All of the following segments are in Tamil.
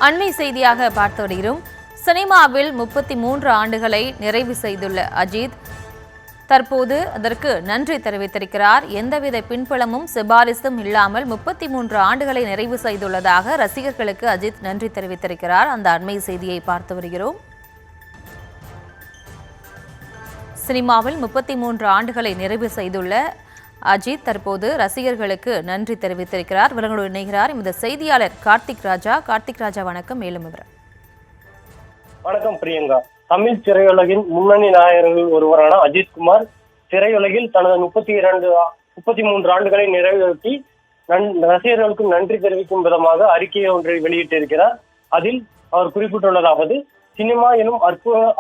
அண்மை செய்தியாக பார்த்து வருகிறோம். சினிமாவில் 33 ஆண்டுகளை நிறைவு செய்துள்ள அஜித் தற்போது அதற்கு நன்றி தெரிவித்திருக்கிறார். எந்தவித பின்புலமும் சிபாரிசும் இல்லாமல் 33 ஆண்டுகளை நிறைவு செய்துள்ளதாக ரசிகர்களுக்கு அஜித் நன்றி தெரிவித்திருக்கிறார். அந்த அண்மை செய்தியை பார்த்து வருகிறோம். சினிமாவில் 33 ஆண்டுகளை நிறைவு செய்துள்ள அஜித் தற்போது ரசிகர்களுக்கு நன்றி தெரிவித்திருக்கிறார். விவரங்களோடு இணைகிறார் இந்த செய்தியாளர் கார்த்திக் ராஜா. கார்த்திக் ராஜா, வணக்கம். மேலும் விவரம். வணக்கம் பிரியங்கா. தமிழ் திரையுலகின் முன்னணி நாயகர்கள் ஒருவரான அஜித்குமார் திரையுலகில் தனது 33 ஆண்டுகளை நிறைவேற்றி ரசிகர்களுக்கு நன்றி தெரிவிக்கும் விதமாக அறிக்கையை ஒன்றை வெளியிட்டிருக்கிறார். அதில் அவர் குறிப்பிட்டுள்ளதாவது, சினிமா எனும்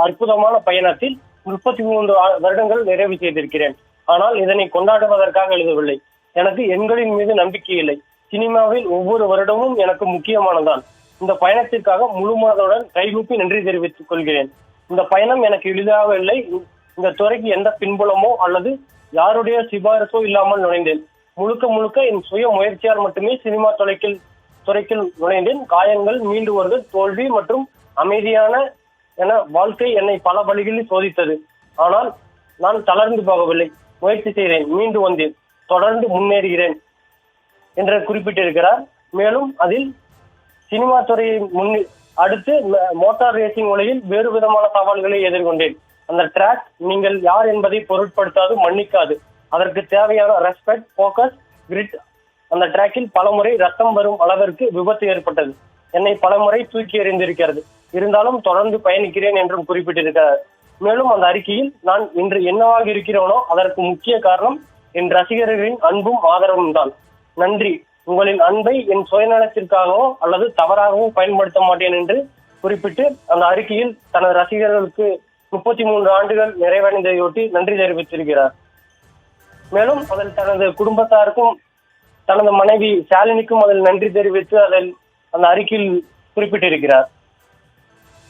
அற்புதமான பயணத்தில் 33 வருடங்கள் நிறைவு செய்திருக்கிறேன். ஆனால் இதனை கொண்டாடுவதற்காக எழுதவில்லை. எனக்கு எண்களின் மீது நம்பிக்கை இல்லை. சினிமாவில் ஒவ்வொரு வருடமும் எனக்கு முக்கியமானதான். இந்த பயணத்திற்காக முழு மனதுடன் கைகூப்பி நன்றி தெரிவித்துக் கொள்கிறேன். இந்த பயணம் எனக்கு எளிதாக இல்லை. இந்த துறைக்கு எந்த பின்புலமோ அல்லது யாருடைய சிபாரிசோ இல்லாமல் நுழைந்தேன். முழுக்க என் சுய முயற்சியால் மட்டுமே சினிமா துறைக்குள் நுழைந்தேன். காயங்கள், மீண்டு வருதல், தோல்வி மற்றும் அமைதியான என வாழ்க்கை என்னை பல வழிகளில் சோதித்தது. ஆனால் நான் தளர்ந்து போகவில்லை. முயற்சி செய்தேன், மீண்டு வந்தேன், தொடர்ந்து முன்னேறுகிறேன் என்று குறிப்பிட்டிருக்கிறார். மேலும் அதில் சினிமா துறையை அடுத்து மோட்டார் ரேசிங் உலகில் வேறு விதமான சவால்களை எதிர்கொண்டேன். அந்த ட்ராக் நீங்கள் யார் என்பதை பொருட்படுத்தாது, மன்னிக்காது. அதற்கு தேவையான ரெஸ்பெக்ட், போக்கஸ், கிரிட். அந்த டிராக்கில் பலமுறை ரத்தம் வரும் அளவிற்கு விபத்து ஏற்பட்டது. என்னை பலமுறை தூக்கி எறிந்திருக்கிறது. இருந்தாலும் தொடர்ந்து பயணிக்கிறேன் என்றும் குறிப்பிட்டிருக்கிறார். மேலும் அந்த அறிக்கையில், நான் இன்று என்னவாக இருக்கிறேனோ அதற்கு முக்கிய காரணம் என் ரசிகர்களின் அன்பும் ஆதரவும் தான். நன்றி. உங்களின் அன்பை என் சுயநலத்திற்காகவோ அல்லது தவறாகவோ பயன்படுத்த மாட்டேன் என்று குறிப்பிட்டு அந்த அறிக்கையில் தனது ரசிகர்களுக்கு 33 ஆண்டுகள் நிறைவடைந்ததையொட்டி நன்றி தெரிவித்திருக்கிறார். மேலும் அதில் தனது குடும்பத்தாருக்கும் தனது மனைவி ஷாலினிக்கும் அதில் நன்றி தெரிவித்து அதில் அந்த அறிக்கையில் குறிப்பிட்டிருக்கிறார்.